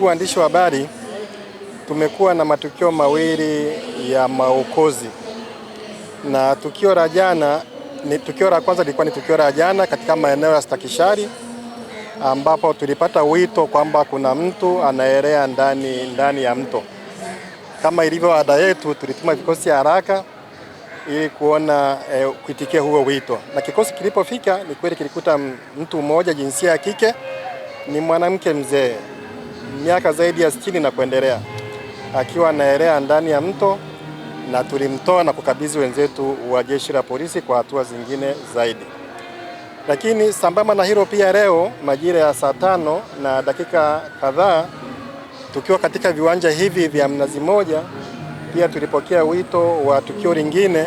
Ndugu waandishi wa habari, tumekuwa na matukio mawili ya maokozi, na tukio la jana tukio la kwanza lilikuwa ni tukio la jana katika maeneo ya Stakishari, ambapo tulipata wito kwamba kuna mtu anaelea ndani ya mto. Kama ilivyo ada yetu, tulituma vikosi haraka ili kuona kuitikia huo wito, na kikosi kilipofika ni kweli kilikuta mtu mmoja jinsia ya kike, ni mwanamke mzee, miaka zaidi ya 60 na kuendelea, akiwa anaelea ndani ya mto, na tulimtoa na kukabidhi wenzetu wa jeshi la polisi kwa hatua zingine zaidi. Lakini sambamba na hilo pia, leo majira ya saa 5 na dakika kadhaa, tukiwa katika viwanja hivi vya Mnazi Mmoja, pia tulipokea wito wa tukio lingine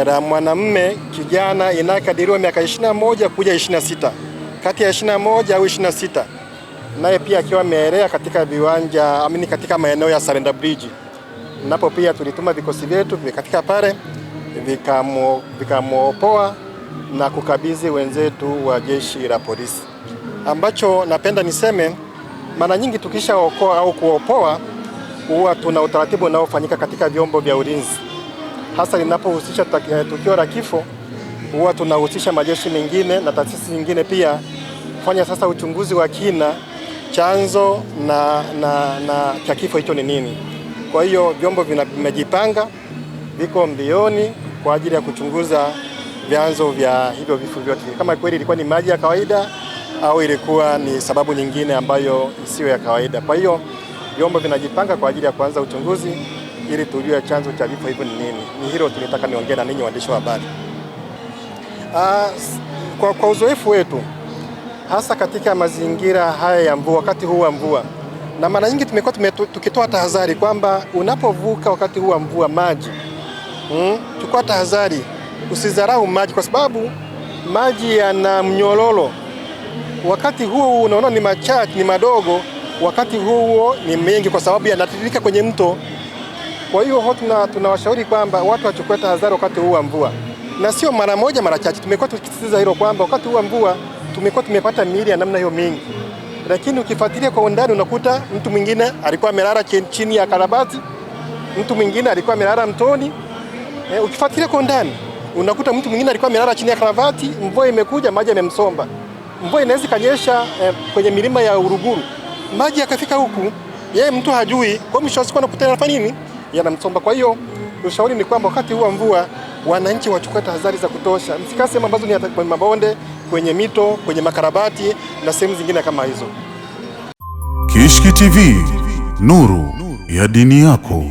la mwanamume kijana inakadiriwa miaka 21 kuja 26, kati ya 21 au 26, naye pia akiwa ameelea katika viwanja katika maeneo ya Surrender Bridge. Napo pia tulituma vikosi vyetu katika pale vikamwopoa na kukabidhi wenzetu wa jeshi la polisi. Ambacho napenda niseme, mara nyingi tukishaokoa au kuopoa, huwa tuna utaratibu unaofanyika katika vyombo vya ulinzi, hasa linapohusisha tukio la kifo. Huwa tunahusisha majeshi mengine na taasisi nyingine pia kufanya sasa uchunguzi wa kina, chanzo na cha kifo hicho ni nini. Kwa hiyo vyombo vimejipanga, viko mbioni kwa ajili ya kuchunguza vyanzo vya hivyo vifo vyote, kama kweli ilikuwa ni maji ya kawaida au ilikuwa ni sababu nyingine ambayo isiyo ya kawaida. Kwa hiyo vyombo vinajipanga kwa ajili ya kuanza uchunguzi ili tujue chanzo cha vifo hivyo ni nini. Ni hilo tulitaka niongee na ninyi waandishi wa habari. Kwa uzoefu wetu, hasa katika mazingira haya ya mvua, wakati huu wa mvua, na mara nyingi tumekuwa tukitoa tahadhari kwamba unapovuka wakati huu wa mvua maji, chukua tahadhari, usidharau maji, kwa sababu maji yana mnyororo. Wakati huo unaona ni machache, ni madogo, wakati huo ni mengi kwa sababu yanatiririka kwenye mto. Kwa hiyo tunawashauri kwamba watu wachukue tahadhari wakati huu wa mvua, na sio mara moja, mara chache. Tumekuwa tukisisitiza hilo kwamba wakati huu wa mvua tumekuwa tumepata miili ya namna hiyo mingi, lakini ukifuatilia kwa undani unakuta mtu mwingine alikuwa amelala chini ya karabati, mtu mwingine alikuwa amelala mtoni. Ukifuatilia kwa undani unakuta mtu mwingine alikuwa amelala chini ya karabati, mvua imekuja, maji yamemsomba. Mvua inaweza kanyesha kwenye milima ya Uruguru, maji yakafika huku, yeye mtu hajui, kwa mwisho wa siku anakuta yanafanya nini, yanamsomba. Kwa hiyo ushauri ni kwamba wakati huu wa mvua wananchi wachukue tahadhari za kutosha, msikae sehemu ambazo ni kwenye mabonde, kwenye mito, kwenye makarabati na sehemu zingine kama hizo. Kishki TV, nuru ya dini yako.